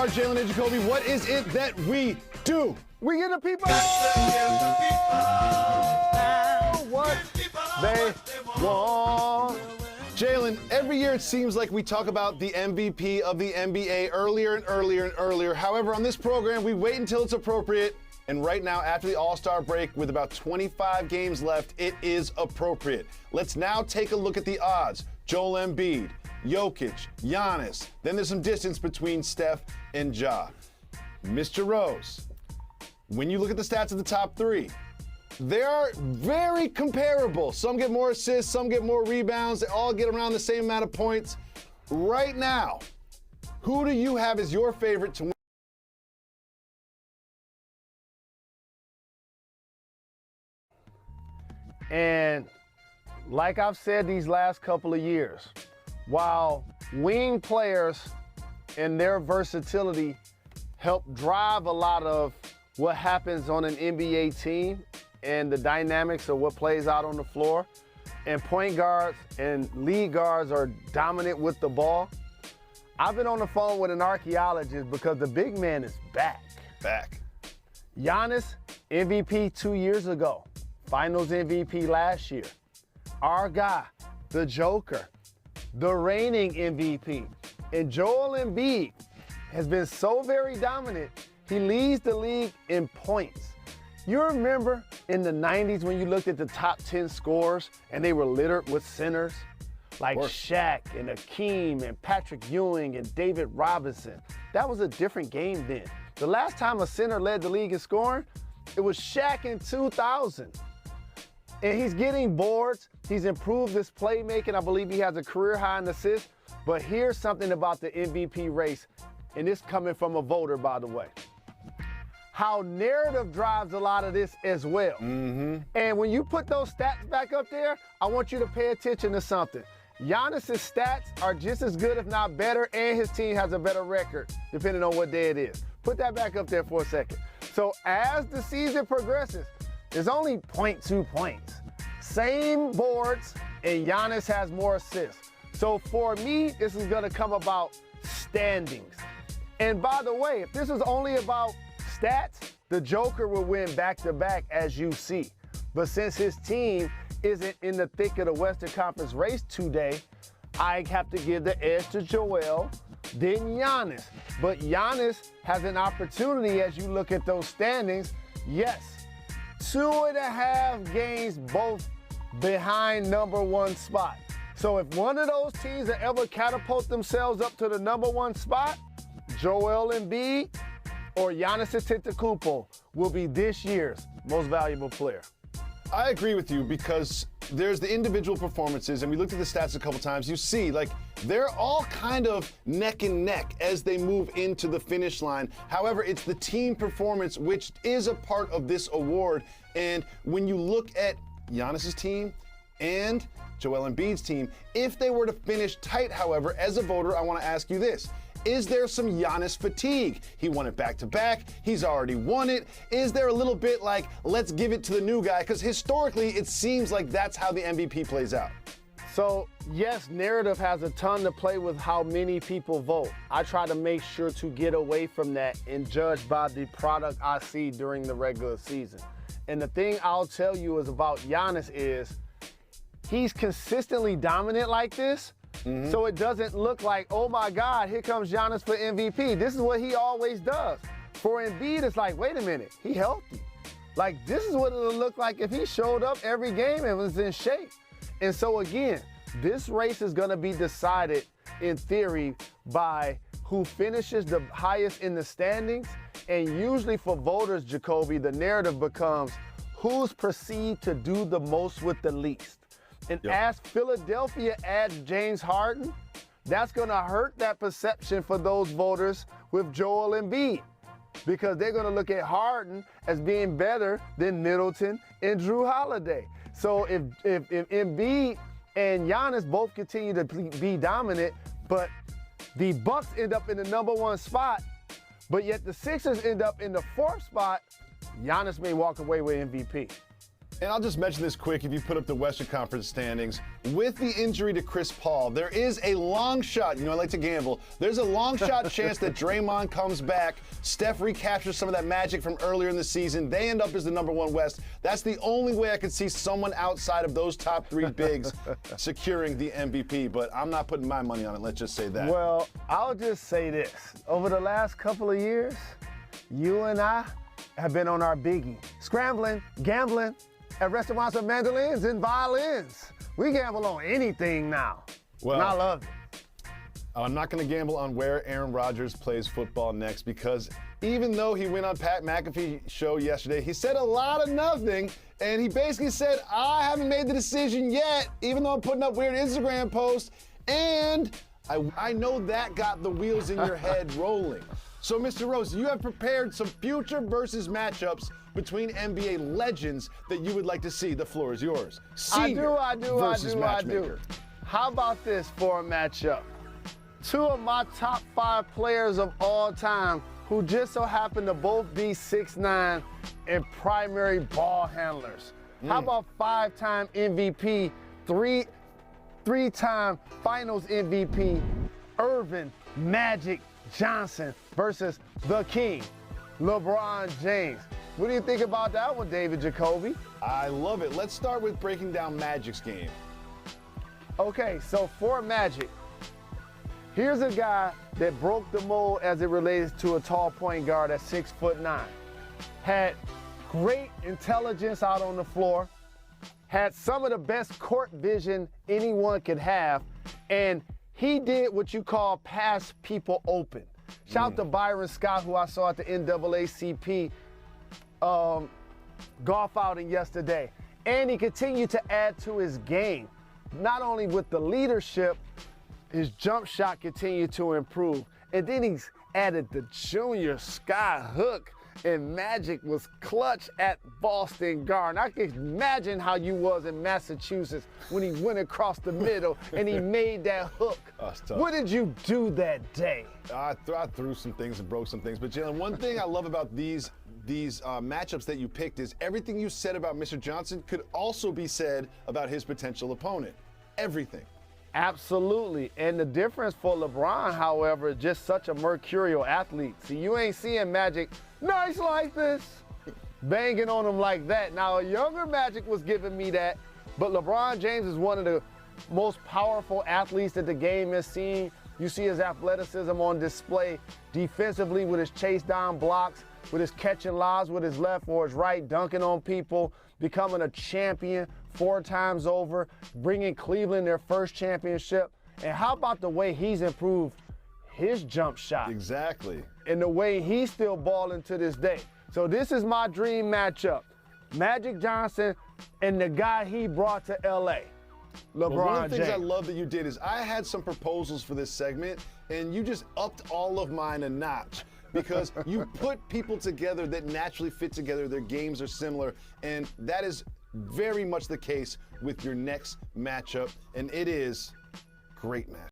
are Jalen and Jacoby. What is it that we do? We give the people what they want. Jalen, every year it seems like we talk about the MVP of the NBA earlier and earlier and earlier. However, on this program, we wait until it's appropriate. And right now, after the All-Star break, with about 25 games left, it is appropriate. Let's now take a look at the odds. Joel Embiid, Jokic, Giannis. Then there's some distance between Steph and Ja. Mr. Rose, when you look at the stats of the top three, they are very comparable. Some get more assists, some get more rebounds. They all get around the same amount of points. Right now, who do you have as your favorite to win? And like I've said these last couple of years, while wing players and their versatility help drive a lot of what happens on an NBA team and the dynamics of what plays out on the floor, and point guards and lead guards are dominant with the ball, I've been on the phone with an archaeologist because the big man is back. Giannis, MVP 2 years ago. Finals MVP last year. Our guy, the Joker, the reigning MVP. And Joel Embiid has been so very dominant, he leads the league in points. You remember in the 90s when you looked at the top 10 scorers and they were littered with centers? Like Shaq and Akeem and Patrick Ewing and David Robinson. That was a different game then. The last time a center led the league in scoring, it was Shaq in 2000. And he's getting boards. He's improved his playmaking. I believe he has a career high in assists. But here's something about the MVP race, and this coming from a voter, by the way. How narrative drives a lot of this as well. And when you put those stats back up there, I want you to pay attention to something. Giannis's stats are just as good, if not better, and his team has a better record, depending on what day it is. Put that back up there for a second. So as the season progresses, there's only 0.2 points. Same boards, and Giannis has more assists. So for me, this is gonna come about standings. And by the way, if this is only about stats, the Joker will win back-to-back, as you see. But since his team isn't in the thick of the Western Conference race today, I have to give the edge to Joel, then Giannis. But Giannis has an opportunity as you look at those standings. Yes, 2.5 games both behind number one spot. So if one of those teams that ever catapult themselves up to the number one spot, Joel Embiid or Giannis Antetokounmpo will be this year's most valuable player. I agree with you because there's the individual performances, and we looked at the stats a couple times. You see, like, they're all kind of neck and neck as they move into the finish line. However, it's the team performance which is a part of this award. And when you look at Giannis's team and Joel Embiid's team, if they were to finish tight, however, as a voter, I want to ask you this. Is there some Giannis fatigue? He won it back-to-back. He's already won it. Is there a little bit like, let's give it to the new guy? Because historically, it seems like that's how the MVP plays out. So, yes, narrative has a ton to play with how many people vote. I try to make sure to get away from that and judge by the product I see during the regular season. And the thing I'll tell you is about Giannis is he's consistently dominant like this. So it doesn't look like, oh my God, here comes Giannis for MVP. This is what he always does. For Embiid, it's like, wait a minute, he healthy. Like, this is what it'll look like if he showed up every game and was in shape. And so again, this race is gonna be decided in theory by who finishes the highest in the standings. And usually for voters, Jacoby, the narrative becomes who's perceived to do the most with the least. And as Philadelphia adds James Harden, that's going to hurt that perception for those voters with Joel Embiid because they're going to look at Harden as being better than Middleton and Drew Holiday. So if Embiid and Giannis both continue to be dominant, but the Bucks end up in the number one spot, but yet the Sixers end up in the fourth spot, Giannis may walk away with MVP. And I'll just mention this quick if you put up the Western Conference standings. With the injury to Chris Paul, there is a long shot, I like to gamble, there's a long shot chance that Draymond comes back, Steph recaptures some of that magic from earlier in the season, they end up as the #1 West. That's the only way I could see someone outside of those top 3 bigs securing the MVP, but I'm not putting my money on it, let's just say that. Well, I'll just say this. Over the last couple of years, you and I have been on our biggie, scrambling, gambling, at restaurants with mandolins and violins. We gamble on anything now. Well, and I love it. I'm not going to gamble on where Aaron Rodgers plays football next because even though he went on Pat McAfee's show yesterday, he said a lot of nothing, and he basically said, I haven't made the decision yet, even though I'm putting up weird Instagram posts, and I know that got the wheels in your head rolling. So, Mr. Rose, you have prepared some future versus matchups between NBA legends that you would like to see. The floor is yours. Senior I do. How about this for a matchup? 2 of my top 5 players of all time who just so happen to both be 6'9" and primary ball handlers. How about 5-time MVP, 3-time Finals MVP, Irvin Magic Johnson versus the King, LeBron James. What do you think about that one, David Jacoby? I love it. Let's start with breaking down Magic's game. Okay, so for Magic, here's a guy that broke the mold as it relates to a tall point guard at 6'9". Had great intelligence out on the floor, had some of the best court vision anyone could have, and he did what you call pass people open. Shout out to Byron Scott, who I saw at the NAACP golf outing yesterday. And he continued to add to his game. Not only with the leadership, his jump shot continued to improve. And then he's added the junior sky hook, and Magic was clutch at Boston Garden. I can imagine how you was in Massachusetts when he went across the middle and he made that hook. What did you do that day? I threw some things and broke some things. But Jalen, one thing I love about these matchups that you picked is everything you said about Mr. Johnson could also be said about his potential opponent. Everything. Absolutely. And the difference for LeBron, however, is just such a mercurial athlete. See, you ain't seeing Magic nice like this, banging on him like that. Now, a younger Magic was giving me that, but LeBron James is one of the most powerful athletes that the game has seen. You see his athleticism on display defensively with his chase down blocks, with his catching lobs with his left or his right, dunking on people, becoming a champion 4 times over, bringing Cleveland their first championship. And how about the way he's improved his jump shot? Exactly. And the way he's still balling to this day. So this is my dream matchup. Magic Johnson and the guy he brought to LA, LeBron James. One of the things I love that you did is I had some proposals for this segment, and you just upped all of mine a notch. Because you put people together that naturally fit together, their games are similar, and that is very much the case with your next matchup, and it is great matchup.